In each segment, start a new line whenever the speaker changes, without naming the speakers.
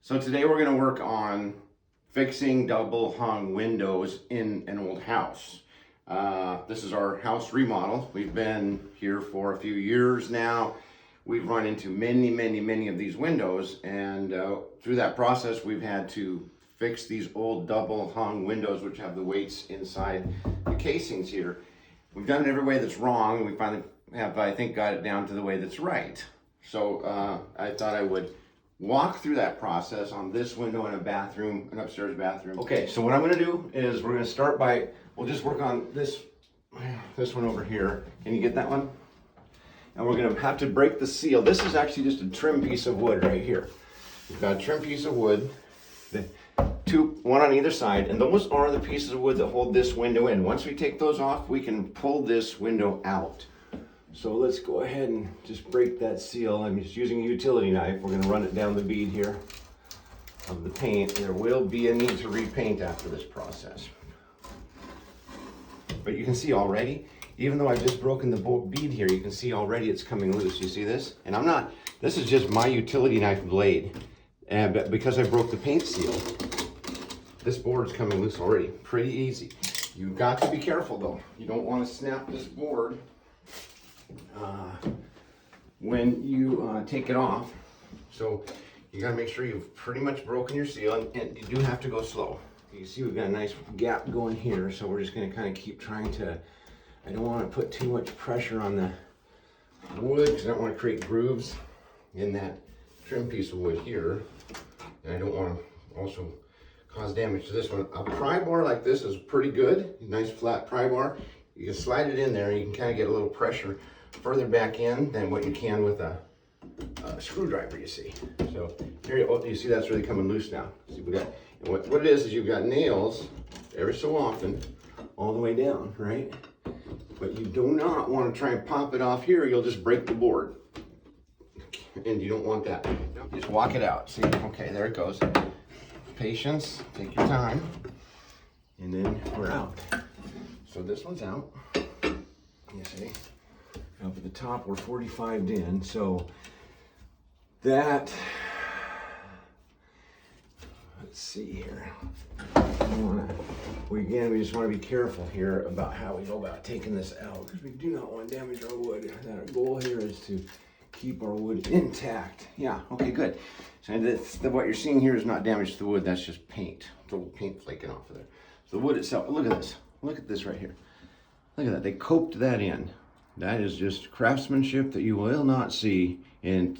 So today we're going to work on fixing double hung windows in an old house. This is our house remodel. We've been here for a few years now. We've run into many of these windows, and through that process we've had to fix these old double hung windows which have the weights inside the casings here. We've done it every way that's wrong, and we finally have, I think, got it down to the way that's right. So I thought I would walk through that process on this window in a bathroom, an upstairs bathroom. Okay, so what I'm gonna do is we're gonna start by, we'll just work on this one over here. Can you get that one? And we're gonna have to break the seal. This is actually just a trim piece of wood right here. We've got a trim piece of wood, one on either side, and those are the pieces of wood that hold this window in. Once we take those off, we can pull this window out. So let's go ahead and just break that seal. I'm just using a utility knife. We're gonna run it down the bead here of the paint. There will be a need to repaint after this process. But you can see already, even though I've just broken the bead here, you can see already it's coming loose. You see this? And this is just my utility knife blade. And because I broke the paint seal, this board's coming loose already. Pretty easy. You've got to be careful though. You don't want to snap this board when you take it off. So you got to make sure you've pretty much broken your seal, and you do have to go slow. You see we've got a nice gap going here, so we're just going to kind of keep trying to, I don't want to put too much pressure on the wood because I don't want to create grooves in that trim piece of wood here, and I don't want to also cause damage to this one. A pry bar like this is pretty good, nice flat pry bar. You can slide it in there and you can kind of get a little pressure further back in than what you can with a screwdriver, you see. So here you see that's really coming loose now. See, we got, and what it is you've got nails every so often all the way down, right? But you do not want to try and pop it off here. You'll just break the board. And you don't want that. Just walk it out. See, okay, there it goes. Patience, take your time. And then we're out. So this one's out. You see? Up at the top, we're 45'd in, so that, let's see here. We just want to be careful here about how we go about taking this out, because we do not want to damage our wood. And our goal here is to keep our wood intact. Yeah, okay, good. So what you're seeing here is not damage to the wood, that's just paint. It's a little paint flaking off of there. So the wood itself, look at this. Look at this right here. Look at that, they coped that in. That is just craftsmanship that you will not see. And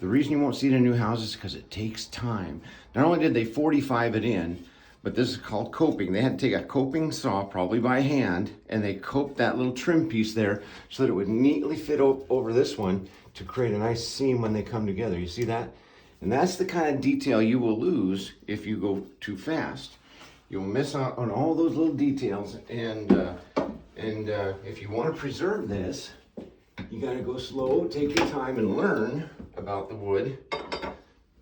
the reason you won't see it in new houses is because it takes time. Not only did they 45 it in, but this is called coping. They had to take a coping saw, probably by hand, and they coped that little trim piece there so that it would neatly fit over this one to create a nice seam when they come together. You see that? And that's the kind of detail you will lose if you go too fast. You'll miss out on all those little details, and if you want to preserve this, you got to go slow, take your time, and learn about the wood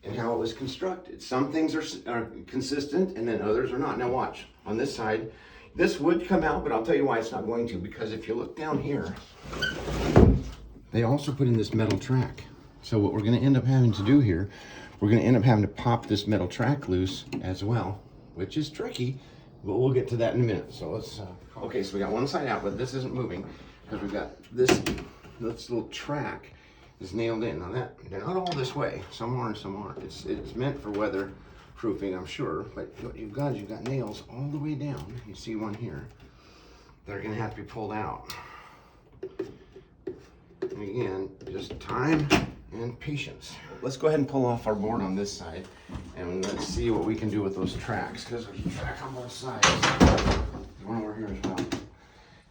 and how it was constructed. Some things are consistent, and then others are not. Now watch, on this side, this would come out, but I'll tell you why it's not going to, because if you look down here, they also put in this metal track. So what we're going to end up having to do here, we're going to end up having to pop this metal track loose as well, which is tricky, but we'll get to that in a minute. So let's, okay, so we got one side out, but this isn't moving because we've got this little track is nailed in. Now they're not all this way. Some are and some aren't. It's meant for weatherproofing, I'm sure, but what you've got is you've got nails all the way down. You see one here. They're gonna have to be pulled out. And again, just time and patience. Let's go ahead and pull off our board on this side, and let's see what we can do with those tracks, because there's a track on both sides. There's one over here as well,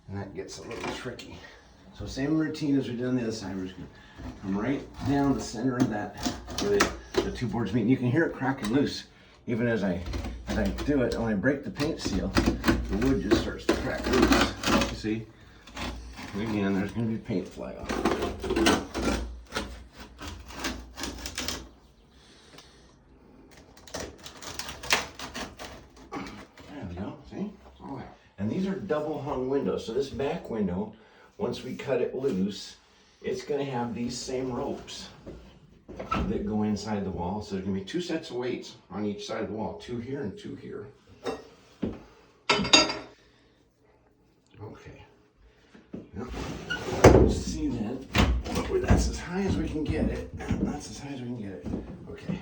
and that gets a little tricky. So same routine as we did on the other side. We're just gonna come right down the center of that where the two boards meet. And you can hear it cracking loose even as I do it. When I break the paint seal, the wood just starts to crack loose. You see? And again, there's gonna be paint fly off. And these are double hung windows. So this back window, once we cut it loose, it's gonna have these same ropes that go inside the wall. So there's gonna be 2 sets of weights on each side of the wall, 2 here and 2 here. Okay. Now, we'll see then. That's as high as we can get it. That's as high as we can get it. Okay.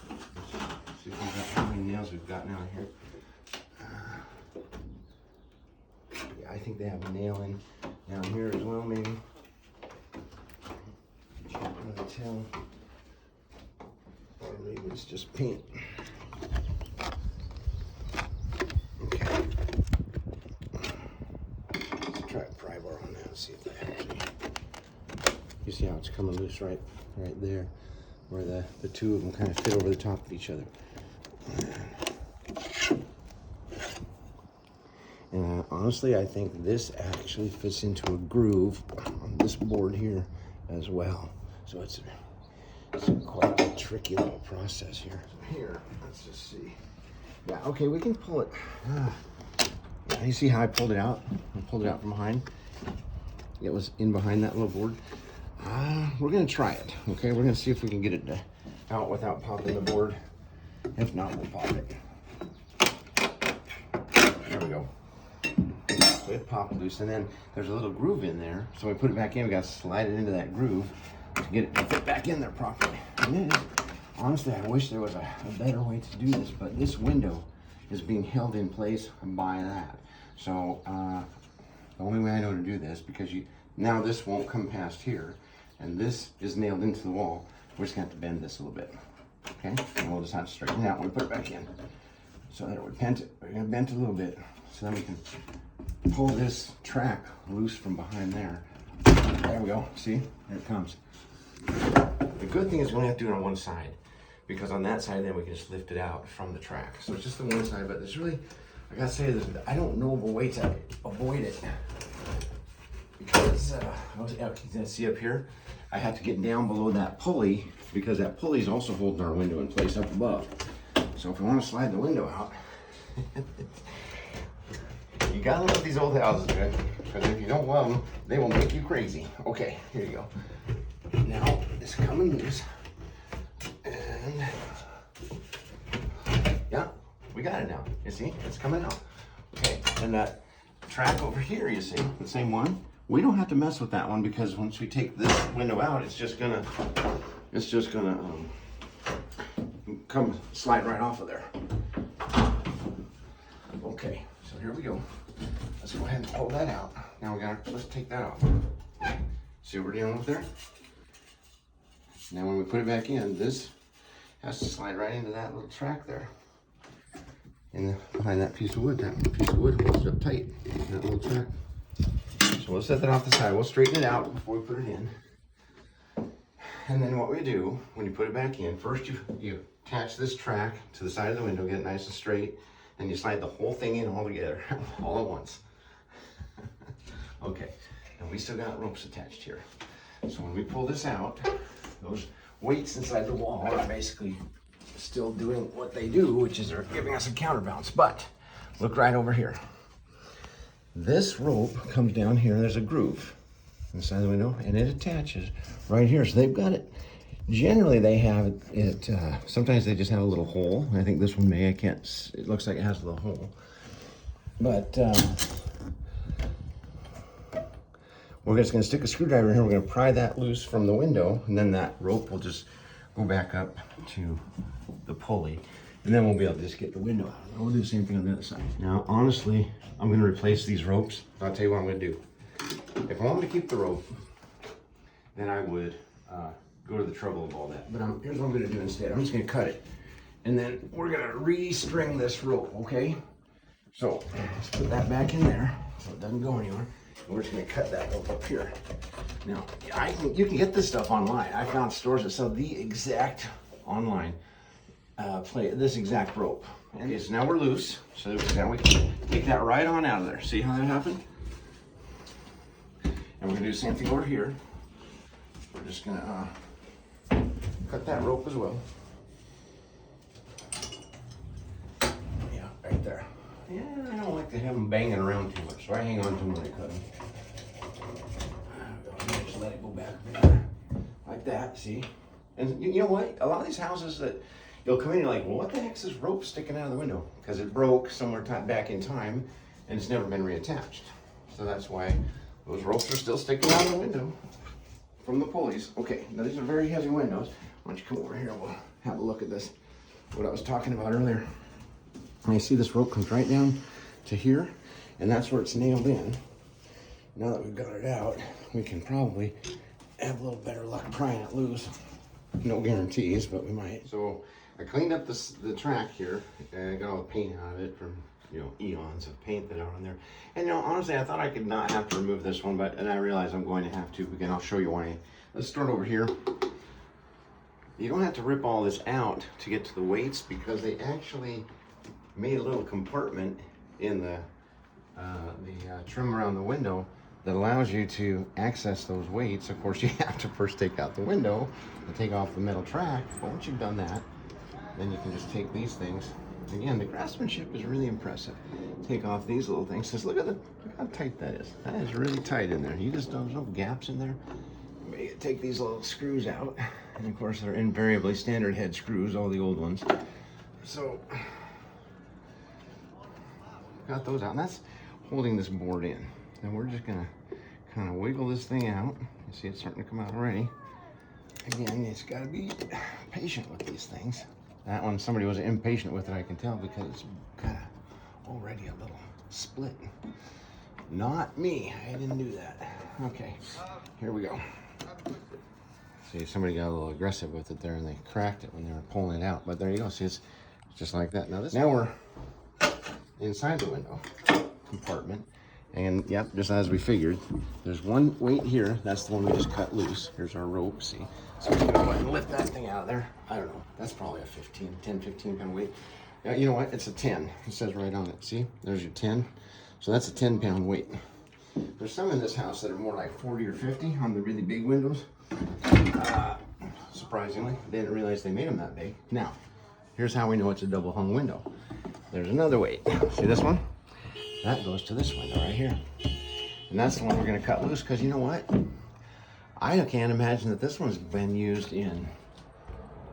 Let's see if we've got how many nails we've got now here. Yeah, I think they have a nail in down here as well, maybe. Can't really tell. Or maybe it's just paint. Okay. Let's try a pry bar on that and see if that actually. You see how it's coming loose right there, where the 2 of them kind of fit over the top of each other. And honestly, I think this actually fits into a groove on this board here as well. So it's quite a tricky little process here. So here, let's just see. Yeah, okay, we can pull it. Yeah, you see how I pulled it out? I pulled it out from behind. It was in behind that little board. We're gonna try it, okay? We're gonna see if we can get it out without popping the board. If not, we'll pop it. There we go. So it popped loose, and then there's a little groove in there. So when we put it back in, we gotta slide it into that groove to get it to fit back in there properly. And then, honestly, I wish there was a better way to do this, but this window is being held in place by that. So the only way I know to do this, because now this won't come past here, and this is nailed into the wall, we're just gonna have to bend this a little bit, okay? And we'll just have to straighten it out when we put it back in. So that we're gonna bend it a little bit, so then we can pull this track loose from behind there. There we go, see, there it comes. The good thing is we only have to do it on one side, because on that side then we can just lift it out from the track. So it's just the one side, but there's really, I gotta say, I don't know of a way to avoid it. Because, see up here, I have to get down below that pulley, because that pulley is also holding our window in place up above. So if we want to slide the window out, you gotta love these old houses, man, because if you don't love them, they will make you crazy. Okay, here you go. Now it's coming loose, and yeah, we got it now. You see, it's coming out. Okay, and that track over here, you see, the same one. We don't have to mess with that one, because once we take this window out, it's just gonna come slide right off of there. Okay, so here we go. Let's go ahead and pull that out. Now let's take that off. See what we're dealing with there? Now when we put it back in, this has to slide right into that little track there. Behind that piece of wood. That piece of wood holds it up tight, that little track. So we'll set that off the side. We'll straighten it out before we put it in. And then what we do, when you put it back in, first you attach this track to the side of the window, get it nice and straight, and you slide the whole thing in all together, all at once. Okay, and we still got ropes attached here. So when we pull this out, those weights inside the wall are basically still doing what they do, which is they're giving us a counterbalance. But look right over here. This rope comes down here, and there's a groove inside the window, and it attaches right here. So they've got it, generally they have it, sometimes they just have a little hole. I think this one may, it looks like it has a little hole. But we're just gonna stick a screwdriver in here, we're gonna pry that loose from the window, and then that rope will just go back up to the pulley. And then we'll be able to just get the window out. And we'll do the same thing on the other side. Now, honestly, I'm gonna replace these ropes. I'll tell you what I'm gonna do. If I wanted to keep the rope, then I would go to the trouble of all that. But here's what I'm gonna do instead. I'm just gonna cut it. And then we're gonna re-string this rope, okay? So, let's put that back in there so it doesn't go anywhere. And we're just gonna cut that rope up here. Now, you can get this stuff online. I found stores that sell the exact online this exact rope. Okay, so now we're loose, so now we can take that right on out of there. See how that happened? And we're gonna do the same thing over here. We're just gonna cut that rope as well. Yeah, right there. Yeah, I don't like to have them banging around too much, so I hang on to them when I cut them. Just let it go back there, like that, see? And you know what? A lot of these houses that you'll come in, you're like, well, what the heck's this rope sticking out of the window? Because it broke somewhere back in time and it's never been reattached. So that's why those ropes are still sticking out of the window from the pulleys. Okay, now these are very heavy windows. Why don't you come over here and we'll have a look at this, what I was talking about earlier. And you see this rope comes right down to here, and that's where it's nailed in. Now that we've got it out, we can probably have a little better luck prying it loose. No guarantees, but we might. So I cleaned up the track here, and I got all the paint out of it from, you know, eons of paint that are on there. And you know, honestly, I thought I could not have to remove this one, and I realize I'm going to have to. Again, I'll show you why. Let's start over here. You don't have to rip all this out to get to the weights, because they actually made a little compartment in the trim around the window that allows you to access those weights. Of course, you have to first take out the window and take off the metal track. But once you've done that, then you can just take these things. Again, the craftsmanship is really impressive. Take off these little things. Just look how tight that is. That is really tight in there. You just there's no gaps in there. You take these little screws out, and of course they're invariably standard head screws, all the old ones. So got those out, and that's holding this board in. And we're just gonna kind of wiggle this thing out. You see it's starting to come out already. Again, it's got to be patient with these things. That one, somebody was impatient with it, I can tell, because it's kind of already a little split. Not me, I didn't do that. Okay, here we go. See, somebody got a little aggressive with it there, and they cracked it when they were pulling it out. But there you go, see, it's just like that. Now we're inside the window compartment. And yep, just as we figured, there's one weight here. That's the one we just cut loose. Here's our rope, see? So we're gonna go ahead and lift that thing out of there. I don't know, that's probably a 10, 15 pound weight. You know what, it's a 10. It says right on it, see? There's your 10. So that's a 10 pound weight. There's some in this house that are more like 40 or 50 on the really big windows. Surprisingly, they didn't realize they made them that big. Now, here's how we know it's a double hung window. There's another weight. See this one? That goes to this window right here. And that's the one we're gonna cut loose, because you know what? I can't imagine that this one's been used in,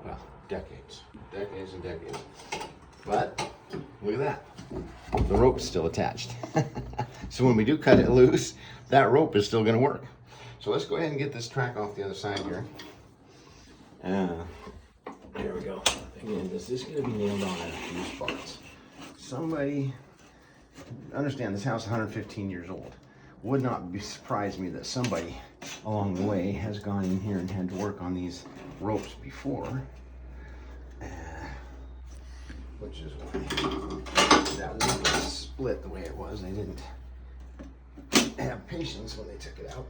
well, decades and decades. But look at that. The rope's still attached. So when we do cut it loose, that rope is still gonna work. So let's go ahead and get this track off the other side here. There we go. Again, this is gonna be nailed on in a few spots. Somebody, understand this house is 115 years old. Would not surprise me that somebody along the way has gone in here and had to work on these ropes before. Which is why that one was split the way it was. They didn't have patience when they took it out.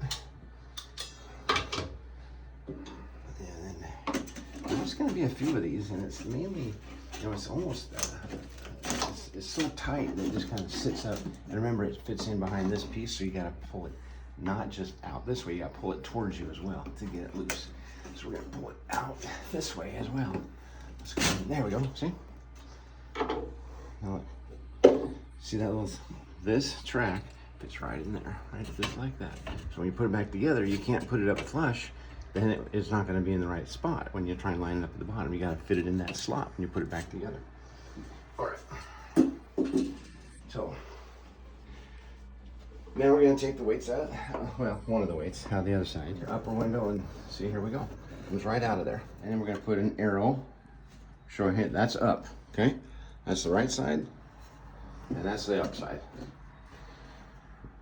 And then there's going to be a few of these, and it's mainly, you know, it's almost, it's so tight that it just kind of sits up. And remember, it fits in behind this piece, so you got to pull it not just out this way, you got to pull it towards you as well to get it loose. So we're going to pull it out this way as well. Let's go. There we go. See? Now look. See that little, this track fits right in there, right? Just like that. So when you put it back together, you can't put it up flush. Then it's not going to be in the right spot when you try and line it up at the bottom. You got to fit it in that slot when you put it back together. All right. So now we're going to take the weights out. Well, one of the weights out the other side. Your upper window, and see, here we go. Comes right out of there. And then we're going to put an arrow showing it. That's up. Okay, that's the right side, and that's the upside.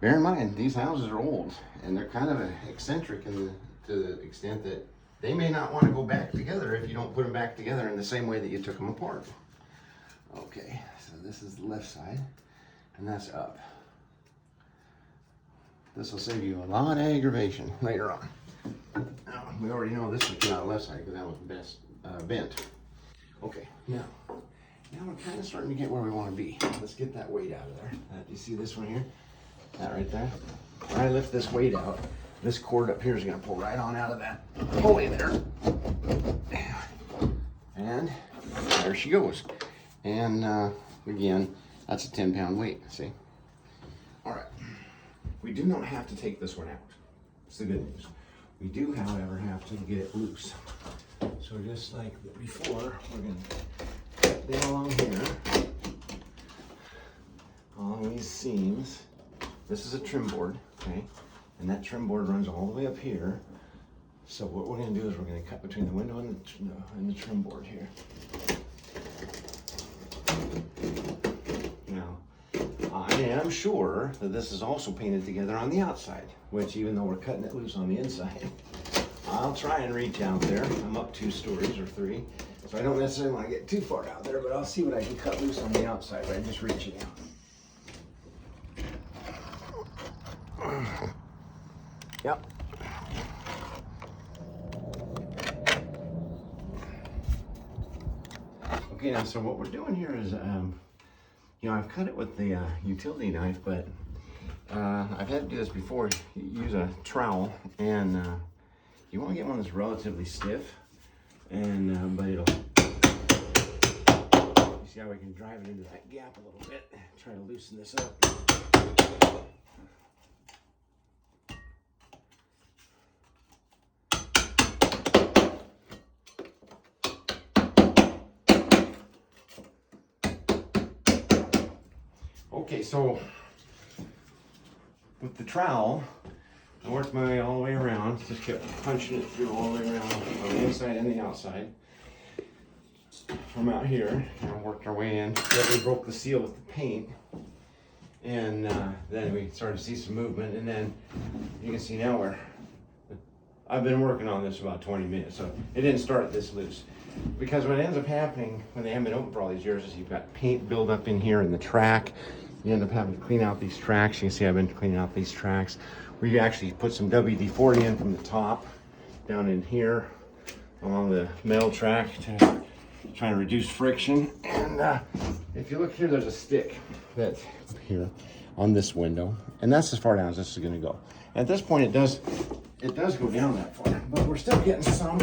Bear in mind, these houses are old, and they're kind of eccentric to the extent that they may not want to go back together if you don't put them back together in the same way that you took them apart. Okay, so this is the left side, and that's up. This will save you a lot of aggravation later on. Now, we already know this was not left side because that was bent. Okay, now we're kind of starting to get where we want to be. Let's get that weight out of there. You see this one here? That right there? When I lift this weight out, this cord up here is going to pull right on out of that pulley there. And there she goes. And again, that's a 10 pound weight, see? All right. We do not have to take this one out. It's the good news. We do, however, have to get it loose. So just like before, we're going to cut down along here, along these seams. This is a trim board, okay? And that trim board runs all the way up here. So what we're going to do is we're going to cut between the window and the trim board here. Now, I am sure that this is also painted together on the outside, which even though we're cutting it loose on the inside, I'll try and reach out there. I'm up 2 stories or 3, so I don't necessarily want to get too far out there, but I'll see what I can cut loose on the outside by just reaching out. Yep. Okay, now so what we're doing here is, you know, I've cut it with the utility knife, but I've had to do this before. You use a trowel, and you want to get one that's relatively stiff, and but it'll. You see how we can drive it into that gap a little bit? Try to loosen this up. Okay, so with the trowel, I worked my way all the way around, just kept punching it through all the way around on the inside and the outside. From out here, and worked our way in. Then we broke the seal with the paint, and then we started to see some movement, and then you can see now I've been working on this about 20 minutes, so it didn't start this loose. Because what ends up happening when they haven't been open for all these years is you've got paint buildup in here in the track. You end up having to clean out these tracks. You can see I've been cleaning out these tracks. We actually put some WD-40 in from the top down in here along the metal track to try and reduce friction. And if you look here, there's a stick that's here on this window, and that's as far down as this is going to go. At this point, it does go down that far, but we're still getting some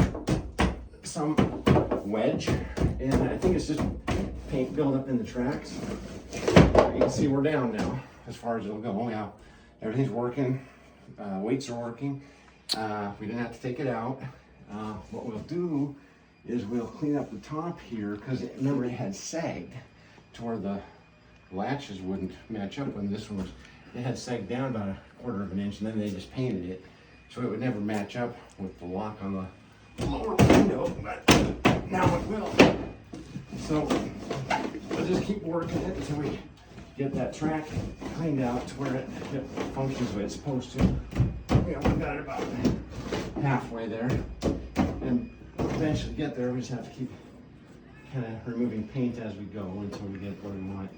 wedge, and I think it's just paint buildup in the tracks. You can see we're down now as far as it'll go. Yeah, everything's working. Weights are working. We didn't have to take it out. What we'll do is we'll clean up the top here, because remember it had sagged to where the latches wouldn't match up when this one was. It had sagged down about 1/4 of an inch, and then they just painted it so it would never match up with the lock on the lower window, but now it will. So we'll just keep working it until we get that track cleaned out to where it functions the way it's supposed to. You know, we've got it about halfway there, and eventually get there. We just have to keep kind of removing paint as we go until we get where we want.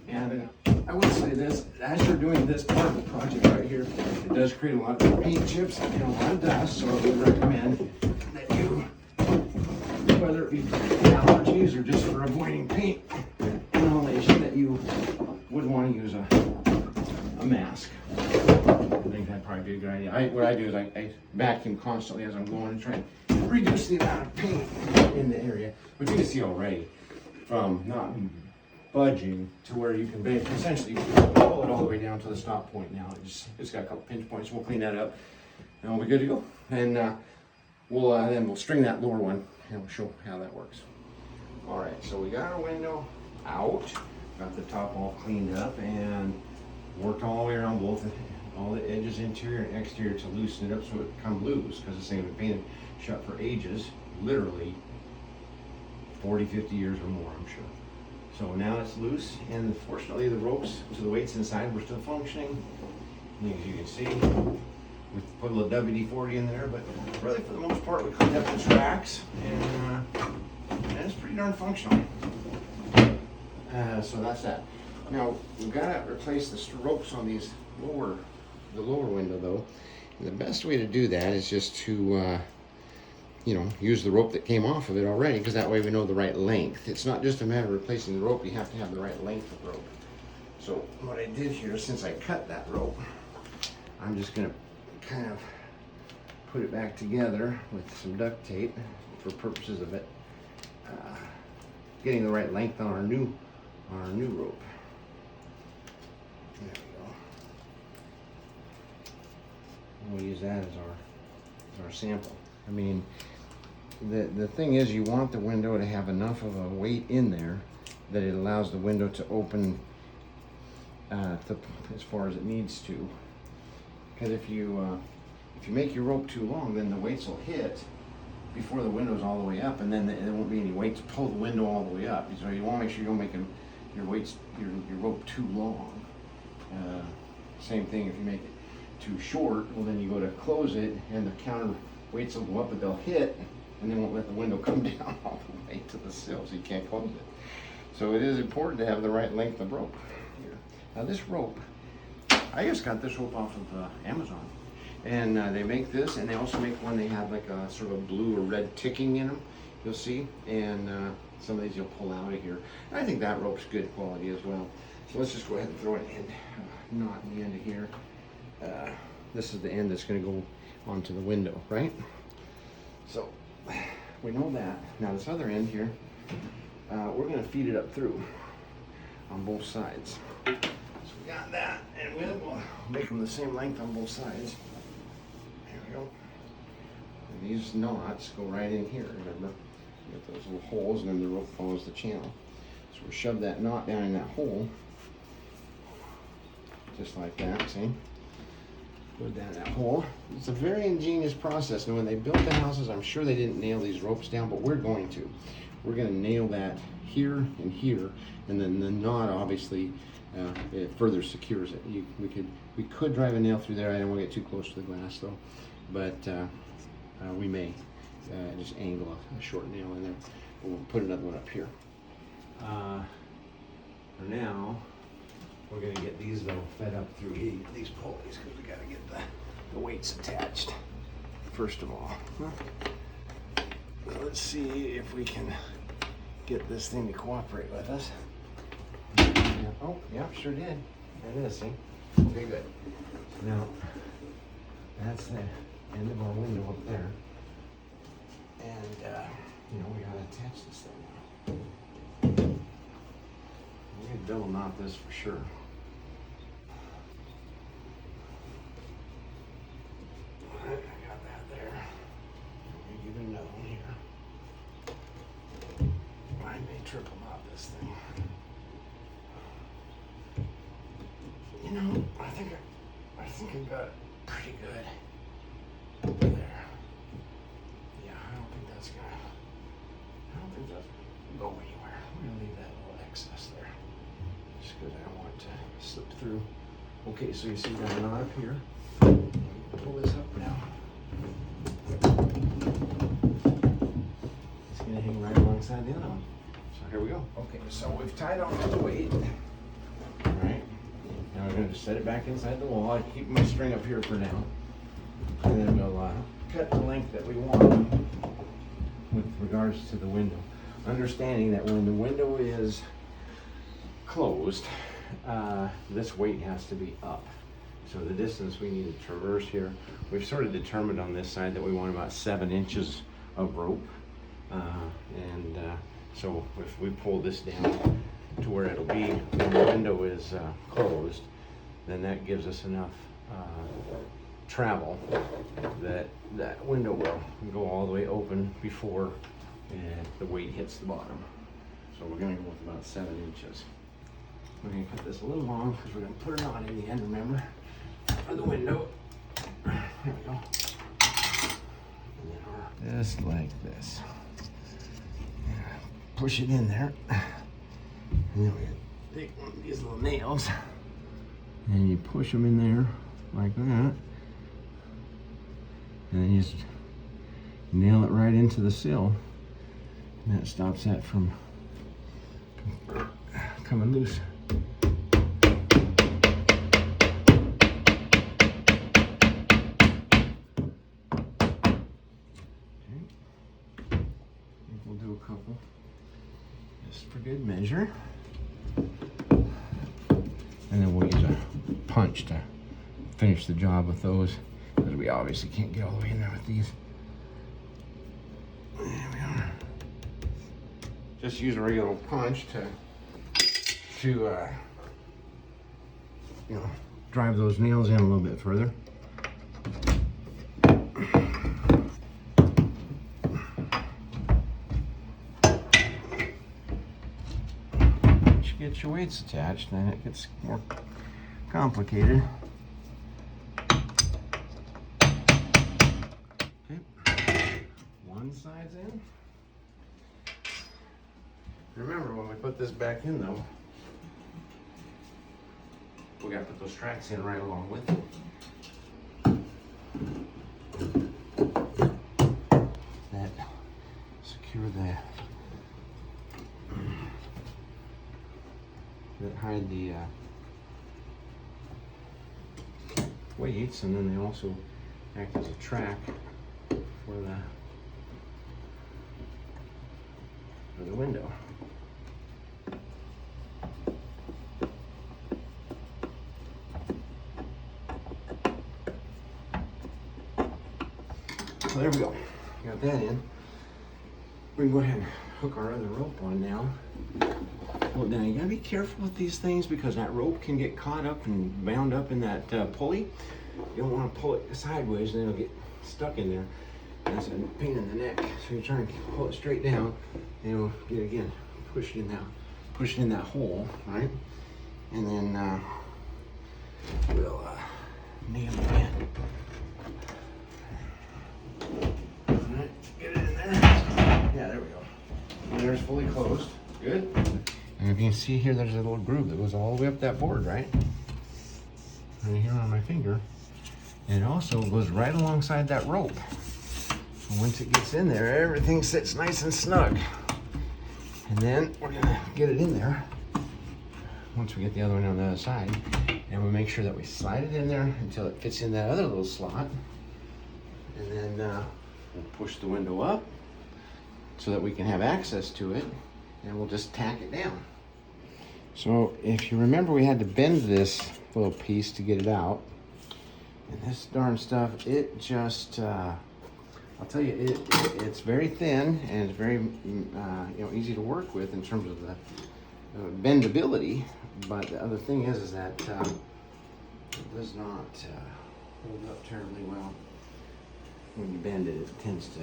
And I will say this, as you're doing this part of the project right here, it does create a lot of paint chips and a lot of dust, so I would recommend that you, whether it be for allergies or just for avoiding paint inhalation, that you would want to use a mask. I think that'd probably be a good idea. What I do is I vacuum constantly as I'm going and try to reduce the amount of paint in the area. But you can see already from not budging to where you can essentially pull it all the way down to the stop point now. It's got a couple pinch points. We'll clean that up and we'll be good to go. And we'll string that lower one and we'll show how that works. All right, so we got our window out, got the top all cleaned up, and worked all the way around all the edges, interior and exterior, to loosen it up so it come loose, because this thing has been painted shut for ages, literally 40, 50 years or more, I'm sure. So now it's loose, and fortunately the ropes to the weights inside were still functioning. And as you can see, we put a little WD-40 in there, but really for the most part we cleaned up the tracks, and it's pretty darn functional. So that's that. Now we've got to replace the ropes on the lower window though. And the best way to do that is just to use the rope that came off of it already, because that way we know the right length. It's not just a matter of replacing the rope, you have to have the right length of rope. So what I did here, since I cut that rope, I'm just going to kind of put it back together with some duct tape for purposes of it getting the right length on our new rope. There we go. And we'll use that as our sample. I mean, the thing is, you want the window to have enough of a weight in there that it allows the window to open as far as it needs to. Because if you make your rope too long, then the weights will hit before the window's all the way up, and then there won't be any weight to pull the window all the way up. So you want to make sure you don't make your rope too long. Same thing if you make it too short, well then you go to close it and the counter weights will go up, but they'll hit and they won't let the window come down all the way to the sill, so you can't close it. So it is important to have the right length of rope here. Now this rope, I just got this rope off of Amazon, and they make this, and they also make one, they have like a sort of blue or red ticking in them, you'll see, and some of these you'll pull out of here. And I think that rope's good quality as well. So let's just go ahead and throw it in, knot in the end of here. This is the end that's going to go onto the window, right? So we know that. Now this other end here, we're going to feed it up through on both sides. So we got that, and we'll make them the same length on both sides. There we go. And these knots go right in here, remember? You get those little holes, and then the rope follows the channel. So we'll shove that knot down in that hole, just like that, see? Go down that hole. It's a very ingenious process. And when they built the houses, I'm sure they didn't nail these ropes down, but we're going to. We're going to nail that here and here, and then the knot obviously it further secures it. We could drive a nail through there. I don't want to get too close to the glass though, but we may just angle a short nail in there. We'll put another one up here. For now, we're going to get these though fed up through these pulleys, because we got to get the weights attached first of all. Let's see if we can get this thing to cooperate with us. Oh, yeah, sure did. There it is, see? Okay, good. Now, that's the end of our window up there. And, we got to attach this thing now. We can double knot this for sure. I got that there. Give it another one here. I may triple knot this thing. I think I got it pretty good over there. Yeah, I don't think that's gonna go anywhere. I'm gonna leave that little excess there, just because I don't want it to slip through. Okay, so you see we got a knot up here. Pull this up now. It's gonna hang right alongside the other one. So here we go. Okay, so we've tied on the weight. All right. Now we're going to just set it back inside the wall. I keep my string up here for now. And then we'll cut the length that we want with regards to the window. Understanding that when the window is closed, this weight has to be up. So the distance we need to traverse here, we've sort of determined on this side that we want about 7 inches of rope. So if we pull this down to where it'll be when the window is closed, then that gives us enough travel that that window will go all the way open before the weight hits the bottom. So we're going to go with about 7 inches. We're going to cut this a little long because we're going to put a knot in the end, remember, for the window. There we go. Just like this. Push it in there. And then we take one of these little nails and you push them in there like that. And then you just nail it right into the sill. And that stops that from coming loose. We'll do a couple just for good measure. And then we'll use a punch to finish the job with those, because we obviously can't get all the way in there with these. There we are. Just use a regular punch to drive those nails in a little bit further. get your weights attached, then it gets more complicated. Okay, one side's in. Remember, when we put this back in though, we gotta put those tracks in right along with it. That secure that hide the weights, and then they also act as a track for the window. So there we go. Got that in. We can go ahead and hook our other rope on now. Well, now you gotta be careful with these things because that rope can get caught up and bound up in that pulley. You don't want to pull it sideways and then it'll get stuck in there. That's a pain in the neck. So you're trying to pull it straight down and you'll get again pushed in that hole, right? And then we'll nail it in. Alright, get it in there. Yeah, there we go. And there's fully closed. Good. And if you can see here, there's a little groove that goes all the way up that board, right? Right here on my finger. And it also goes right alongside that rope. So once it gets in there, everything sits nice and snug. And then we're gonna get it in there. Once we get the other one on the other side. And we'll make sure that we slide it in there until it fits in that other little slot. And then we'll push the window up so that we can have access to it. And we'll just tack it down. So if you remember, we had to bend this little piece to get it out. And this darn stuff, it just, I'll tell you, it's very thin and it's very easy to work with in terms of the bendability. But the other thing is that it does not hold up terribly well. When you bend it, it tends to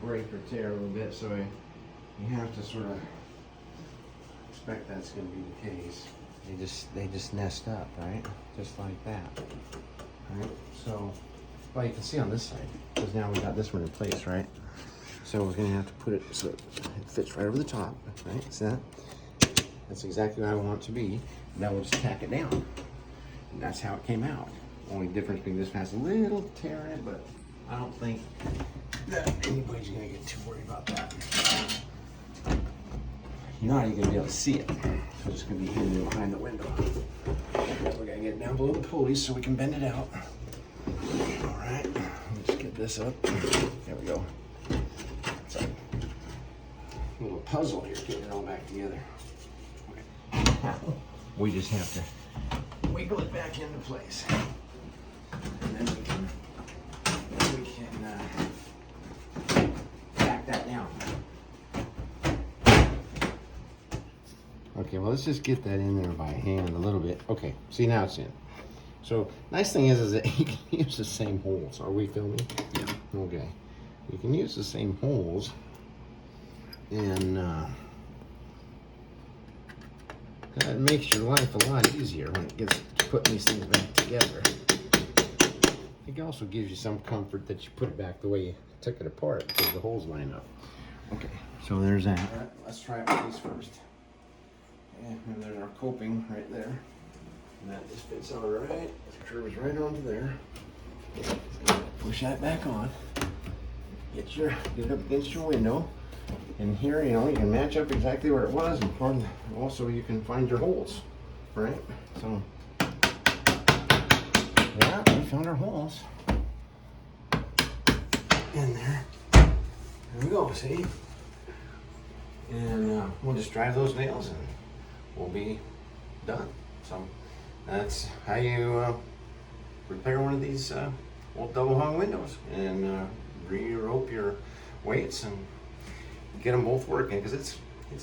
break or tear a little bit. So you have to sort of expect that's going to be the case. They just nest up, right? Just like that. Right? So, well, you can see on this side, because now we got this one in place, right? So we're going to have to put it so it fits right over the top, right? See that? That's exactly what I want it to be. Now we'll just tack it down. And that's how it came out. Only difference being this has a little tear in it, but I don't think that anybody's going to get too worried about that. You're not even going to be able to see it. So it's going to be hidden behind the window. We're going to get it down below the pulleys so we can bend it out. All right, let's get this up. There we go. It's a little puzzle here, getting it all back together. Okay. We just have to wiggle it back into place. And then we can tack that down. Okay, well, let's just get that in there by hand a little bit. Okay, see, now it's in. So, nice thing is that you can use the same holes. Are we filming? Yeah. Okay. You can use the same holes, and that makes your life a lot easier when it gets to putting these things back together. It also gives you some comfort that you put it back the way you took it apart because the holes line up. Okay, so there's that. All right, let's try it with these first. And there's our coping right there. And that just fits all right. It curves right onto there. Push that back on. Get it up against your window. And here, you can match up exactly where it was, and also you can find your holes, right? So, yeah, we found our holes. In there. There we go, see? And we'll just drive those nails in. We'll be done. So that's how you repair one of these old double hung windows, and re-rope your weights and get them both working, because it's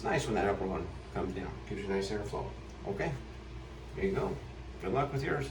nice when that upper one comes down. Gives you nice airflow. Okay, there you go. Good luck with yours.